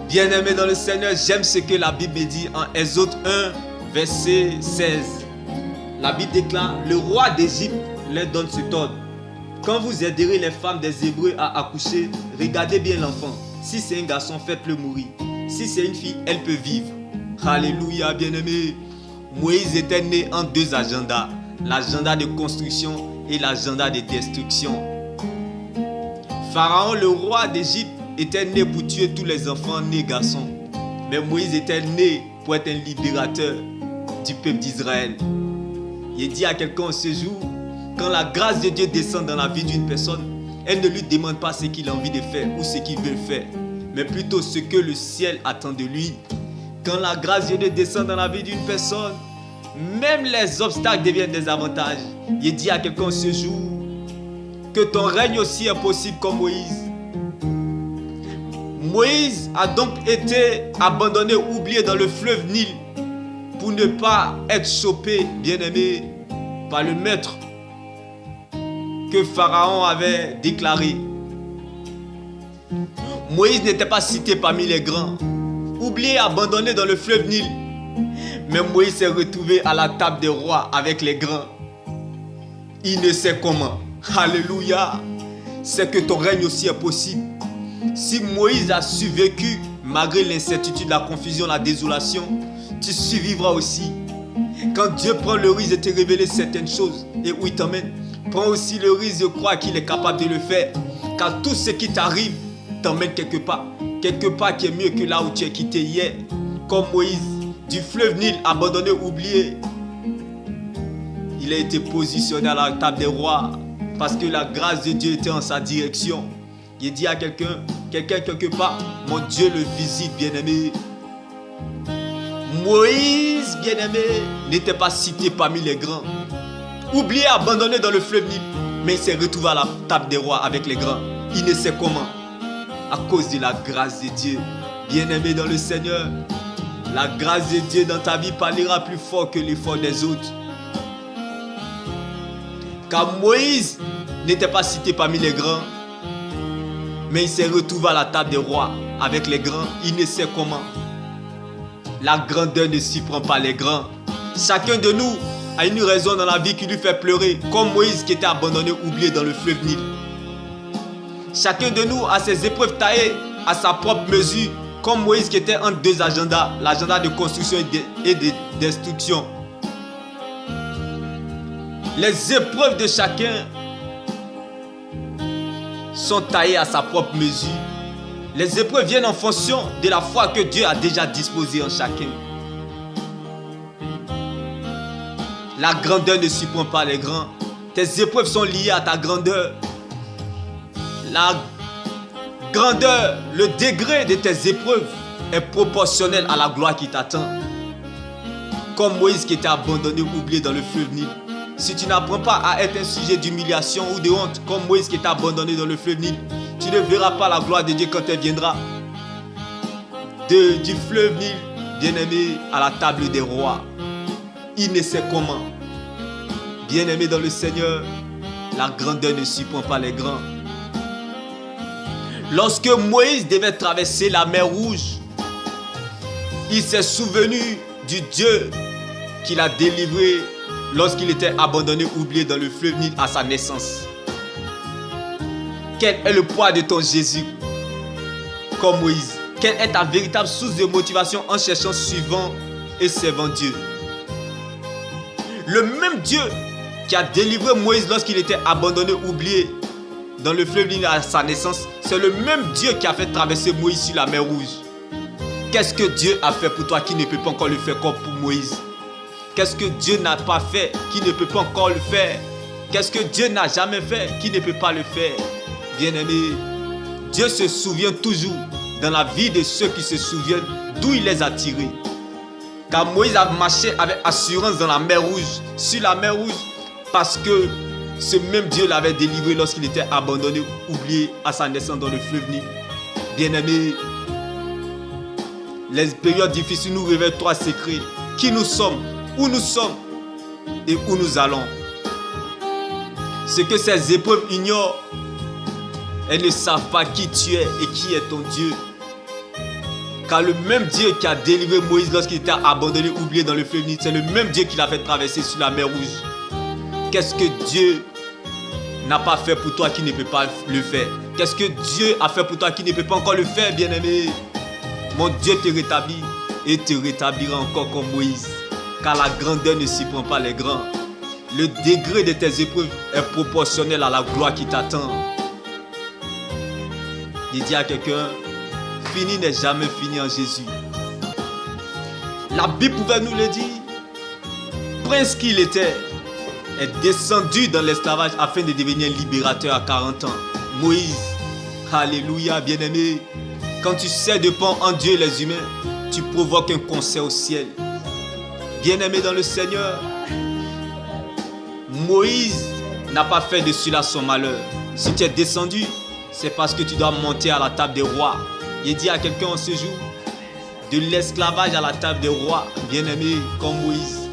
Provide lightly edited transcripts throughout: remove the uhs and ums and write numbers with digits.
Bien-aimé dans le Seigneur, j'aime ce que la Bible dit en Exode 1, verset 16. La Bible déclare, le roi d'Égypte leur donne cet ordre. Quand vous aiderez les femmes des Hébreux à accoucher, regardez bien l'enfant. Si c'est un garçon, faites-le mourir. Si c'est une fille, elle peut vivre. Alléluia, bien-aimé. Moïse était né en deux agendas. L'agenda de construction et l'agenda de destruction. Pharaon, le roi d'Égypte, était né pour tuer tous les enfants nés garçons. Mais Moïse était né pour être un libérateur du peuple d'Israël. Il dit à quelqu'un ce jour, quand la grâce de Dieu descend dans la vie d'une personne, elle ne lui demande pas ce qu'il a envie de faire ou ce qu'il veut faire, mais plutôt ce que le ciel attend de lui. Quand la grâce de Dieu descend dans la vie d'une personne, même les obstacles deviennent des avantages. Il dit à quelqu'un ce jour, que ton règne aussi est possible comme Moïse. Moïse a donc été abandonné, oublié dans le fleuve Nil pour ne pas être chopé, bien-aimé, par le maître que Pharaon avait déclaré. Moïse n'était pas cité parmi les grands, oublié, abandonné dans le fleuve Nil. Mais Moïse s'est retrouvé à la table des rois avec les grands. Il ne sait comment. Alléluia. C'est que ton règne aussi est possible. Si Moïse a survécu malgré l'incertitude, la confusion, la désolation, tu survivras aussi. Quand Dieu prend le risque de te révéler certaines choses et où il t'emmène, prends aussi le risque de croire qu'il est capable de le faire. Car tout ce qui t'arrive t'emmène quelque part qui est mieux que là où tu es quitté hier. Comme Moïse, du fleuve Nil, abandonné, oublié, il a été positionné à la table des rois parce que la grâce de Dieu était en sa direction. Il dit à quelqu'un quelque part, mon Dieu le visite, bien-aimé. Moïse, bien-aimé, n'était pas cité parmi les grands. Oublié, abandonné dans le fleuve Nil, mais il s'est retrouvé à la table des rois avec les grands. Il ne sait comment. À cause de la grâce de Dieu. Bien-aimé dans le Seigneur, la grâce de Dieu dans ta vie parlera plus fort que l'effort des autres. Car Moïse n'était pas cité parmi les grands, mais il s'est retrouvé à la table des rois avec les grands. Il ne sait comment. La grandeur ne s'y prend pas les grands. Chacun de nous a une raison dans la vie qui lui fait pleurer, comme Moïse qui était abandonné, oublié dans le fleuve Nil. Chacun de nous a ses épreuves taillées à sa propre mesure, comme Moïse qui était entre deux agendas, l'agenda de construction et de destruction. Les épreuves de chacun sont taillées à sa propre mesure. Les épreuves viennent en fonction de la foi que Dieu a déjà disposée en chacun. La grandeur ne s'y prend pas les grands. Tes épreuves sont liées à ta grandeur. La grandeur, le degré de tes épreuves est proportionnel à la gloire qui t'attend. Comme Moïse qui était abandonné, oublié dans le fleuve Nil. Si tu n'apprends pas à être un sujet d'humiliation ou de honte, comme Moïse qui était abandonné dans le fleuve Nil, tu ne verras pas la gloire de Dieu quand elle viendra du fleuve Nil, bien-aimé, à la table des rois. Il ne sait comment. Bien-aimé dans le Seigneur, la grandeur ne surprend pas les grands. Lorsque Moïse devait traverser la mer Rouge, il s'est souvenu du Dieu qu'il a délivré lorsqu'il était abandonné, oublié dans le fleuve Nil à sa naissance. Quel est le poids de ton Jésus comme Moïse? Quelle est ta véritable source de motivation en cherchant, suivant et servant Dieu? Le même Dieu qui a délivré Moïse lorsqu'il était abandonné, oublié dans le fleuve Nil à sa naissance, c'est le même Dieu qui a fait traverser Moïse sur la mer Rouge. Qu'est-ce que Dieu a fait pour toi qui ne peut pas encore le faire comme pour Moïse? Qu'est-ce que Dieu n'a pas fait qui ne peut pas encore le faire? Qu'est-ce que Dieu n'a jamais fait qui ne peut pas le faire? Bien-aimé, Dieu se souvient toujours dans la vie de ceux qui se souviennent d'où il les a tirés. Car Moïse a marché avec assurance dans la mer Rouge, sur la mer Rouge, parce que ce même Dieu l'avait délivré lorsqu'il était abandonné, oublié à sa naissance dans le fleuve Nil. Bien-aimé, les périodes difficiles nous révèlent trois secrets. Qui nous sommes, où nous sommes et où nous allons. Ce que ces épreuves ignorent, elles ne savent pas qui tu es et qui est ton Dieu. Car le même Dieu qui a délivré Moïse lorsqu'il était abandonné, oublié dans le fleuve Nil, c'est le même Dieu qui l'a fait traverser sur la mer Rouge. Qu'est-ce que Dieu n'a pas fait pour toi qui ne peut pas le faire? Qu'est-ce que Dieu a fait pour toi qui ne peut pas encore le faire, bien-aimé? Mon Dieu te rétablit et te rétablira encore comme Moïse. Car la grandeur ne s'y prend pas les grands. Le degré de tes épreuves est proportionnel à la gloire qui t'attend. Il dit à quelqu'un, fini n'est jamais fini en Jésus. La Bible pouvait nous le dire. Prince qu'il était est descendu dans l'esclavage afin de devenir libérateur à 40 ans. Moïse, alléluia, bien-aimé. Quand tu sais de pont en Dieu et les humains, tu provoques un concert au ciel. Bien-aimé dans le Seigneur, Moïse n'a pas fait de cela son malheur. Si tu es descendu, c'est parce que tu dois monter à la table des rois. Il dit à quelqu'un en ce jour, de l'esclavage à la table des rois, bien-aimé comme Moïse.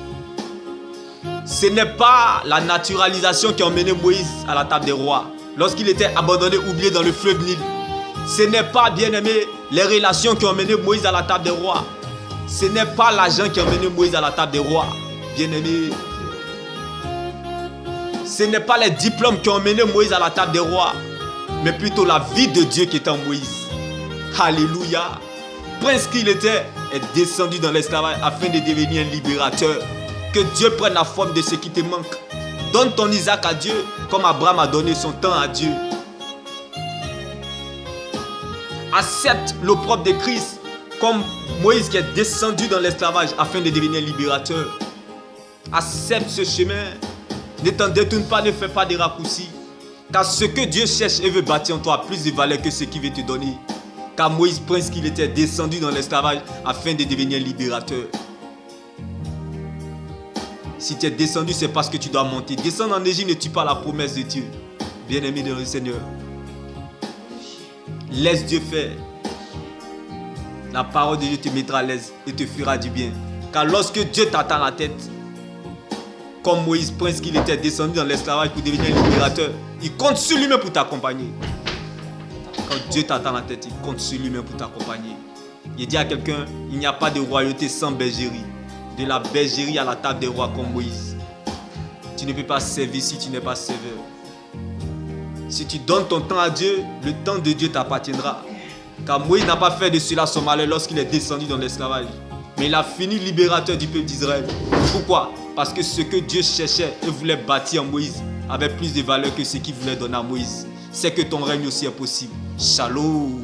Ce n'est pas la naturalisation qui a emmené Moïse à la table des rois. Lorsqu'il était abandonné, oublié dans le fleuve Nil. Ce n'est pas, bien-aimé, les relations qui ont emmené Moïse à la table des rois. Ce n'est pas l'argent qui a emmené Moïse à la table des rois, bien-aimé. Ce n'est pas les diplômes qui ont emmené Moïse à la table des rois, mais plutôt la vie de Dieu qui est en Moïse. Alléluia. Prince qu'il était est descendu dans l'esclavage afin de devenir un libérateur. Que Dieu prenne la forme de ce qui te manque. Donne ton Isaac à Dieu comme Abraham a donné son temps à Dieu. Accepte l'opprobre de Christ comme Moïse qui est descendu dans l'esclavage afin de devenir libérateur. Accepte ce chemin. Ne t'en détourne pas, ne fais pas de raccourcis. Car ce que Dieu cherche et veut bâtir en toi a plus de valeur que ce qu'il veut te donner. Car Moïse, prince qu'il était, descendu dans l'esclavage afin de devenir libérateur. Si tu es descendu, c'est parce que tu dois monter. Descendre en Égypte ne tue pas la promesse de Dieu. Bien-aimé de le Seigneur. Laisse Dieu faire. La parole de Dieu te mettra à l'aise et te fera du bien. Car lorsque Dieu t'attend la tête, comme Moïse, prince qu'il était, descendu dans l'esclavage pour devenir libérateur, il compte sur lui-même pour t'accompagner. Quand Dieu t'attend la tête, il compte sur lui-même pour t'accompagner. Il dit à quelqu'un, il n'y a pas de royauté sans bergerie. De la bergerie à la table des rois comme Moïse. Tu ne peux pas servir si tu n'es pas serveur. Si tu donnes ton temps à Dieu, le temps de Dieu t'appartiendra. Car Moïse n'a pas fait de cela son malheur lorsqu'il est descendu dans l'esclavage. Mais il a fini libérateur du peuple d'Israël. Pourquoi? Parce que ce que Dieu cherchait et voulait bâtir en Moïse avait plus de valeur que ce qu'il voulait donner à Moïse. C'est que ton règne aussi est possible. Shalom.